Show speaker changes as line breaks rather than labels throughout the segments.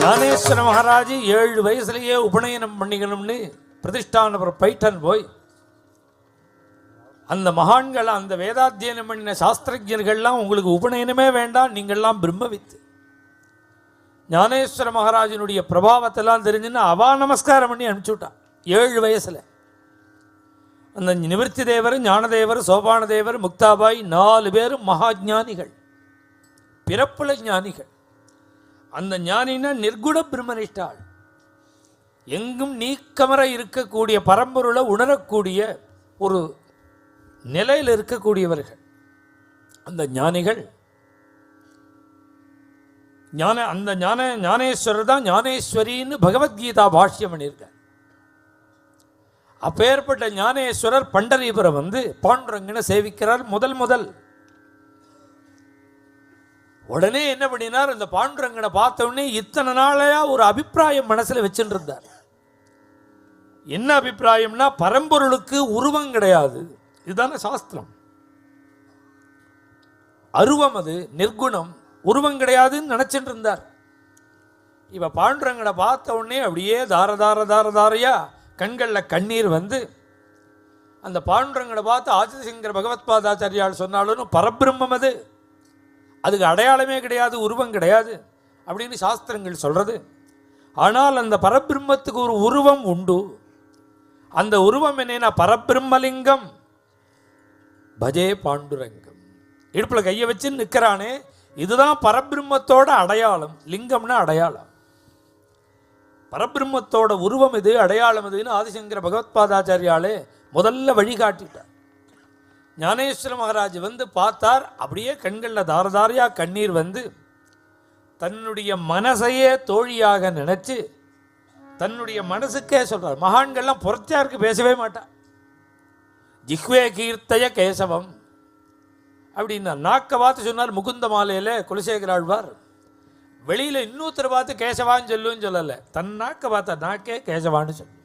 ஞானேஸ்வர மகாராஜ் 7 வயசுலயே உபநயனம் பண்ணிக்கணும்னு பிரதிஷ்டானபுரம் பைட்டன் போய் அந்த மகான்கள், அந்த வேதாத்தியனம் பண்ணின சாஸ்திரஜர்கள்லாம் உங்களுக்கு உபநயனமே வேண்டாம், நீங்கள்லாம் பிரம்மவித்து. ஞானேஸ்வர மகாராஜனுடைய பிரபாவத்தெல்லாம் தெரிஞ்சுன்னு அவா நமஸ்காரம் பண்ணி அனுப்பிச்சுட்டான் 7 வயசில். அந்த நிவர்த்தி தேவர், ஞானதேவர், சோபான தேவர், முக்தாபாய் 4 பேரும் மகாஜானிகள், பிறப்புல ஞானிகள். அந்த ஞானினா நிர்குண பிரம்மனிஷ்டாள், எங்கும் நீக்கமர இருக்கக்கூடிய பரம்பொருளை உணரக்கூடிய ஒரு நிலையில் இருக்கக்கூடியவர்கள் அந்த ஞானிகள். ஞானேஸ்வரர் தான் ஞானேஸ்வரின்னு பகவத்கீதா பாஷ்யம் பண்ணியிருக்கார். அப்பேற்பட்ட ஞானேஸ்வரர் பண்டரிபுரம் வந்து பாண்டுரங்கனை சேவிக்கிறார் முதல். உடனே என்ன பண்ணினார், இந்த பாண்டுரங்கனை பார்த்த உடனே இத்தனை நாளையா ஒரு அபிப்பிராயம் மனசில் வச்சுட்டு இருந்தார். என்ன அபிப்பிராயம்னா, பரம்பொருளுக்கு உருவம் கிடையாது, இதுதானே சாஸ்திரம். அருவம், அது நிர்குணம், உருவம் கிடையாதுன்னு நினைச்சிட்டு இருந்தார். இப்ப பாண்டுரங்கனை பார்த்த உடனே அப்படியே தாரையா கண்களில் கண்ணீர் வந்து, அந்த பாண்டுரங்கனை பார்த்து ஆதிசங்கர பகவத் பாதாச்சாரியால் சொன்னாலும் பரபிரம்மம் அது, அதுக்கு அடையாளமே கிடையாது, உருவம் கிடையாது அப்படின்னு சாஸ்திரங்கள் சொல்றது. ஆனால் அந்த பரபிரம்மத்துக்கு ஒரு உருவம் உண்டு. அந்த உருவம் என்னன்னா பரபிரம்மலிங்கம் பஜே பாண்டுரங்கம். இடுப்பில் கையை வச்சு நிற்கிறானே, இதுதான் பரபிரம்மத்தோட அடையாளம். லிங்கம்னா அடையாளம், பரபிரம்மத்தோட உருவம் இது, அடையாளம் இதுன்னு ஆதிசங்கர பகவத் பாதாச்சாரியாலே முதல்ல வழிகாட்டிட்டார். ஞானேஸ்வர மகாராஜ் வந்து பார்த்தார், அப்படியே கண்களில் தாரையா கண்ணீர் வந்து தன்னுடைய மனசையே தோழியாக நினைச்சு தன்னுடைய மனசுக்கே சொல்றார். மகான்கள்லாம் புறச்சாருக்கு பேசவே மாட்டார். ஜிஹ்வே கீர்த்தய கேசவம் அப்படின்னா நாக்கை பார்த்து சொன்னார். முகுந்த மாலையில் குலசேகர ஆழ்வார் வெளியில் இன்னொருத்தரை பார்த்து கேசவான்னு சொல்லுன்னு சொல்லலை, தன் நாக்கை பார்த்தா நாக்கே கேசவான்னு சொல்லு.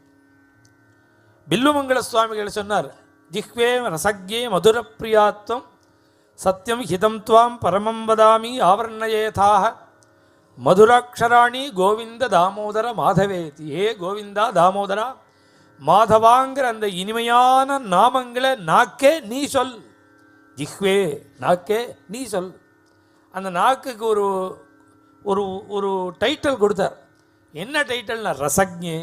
பில்லுமங்கல சுவாமிகள் சொன்னார், ஜிஹ்வே ரசக்யே மதுரப்பிரியாத்வம் சத்தியம் ஹிதம் துவாம் பரமம் வதாமி ஆவர்ணயேதாக மதுராட்சராணி கோவிந்த தாமோதர மாதவேதி. ஏ கோவிந்தா தாமோதரா மாதவாங்கிற அந்த இனிமையான நாமங்களை நாக்கே நீ சொல். ஜிஹ்வே நாக்கே நீ சொல். அந்த நாக்குக்கு ஒரு ஒரு ஒரு டைட்டில் கொடுத்தார். என்ன டைட்டில்னா ரசக்ஞே.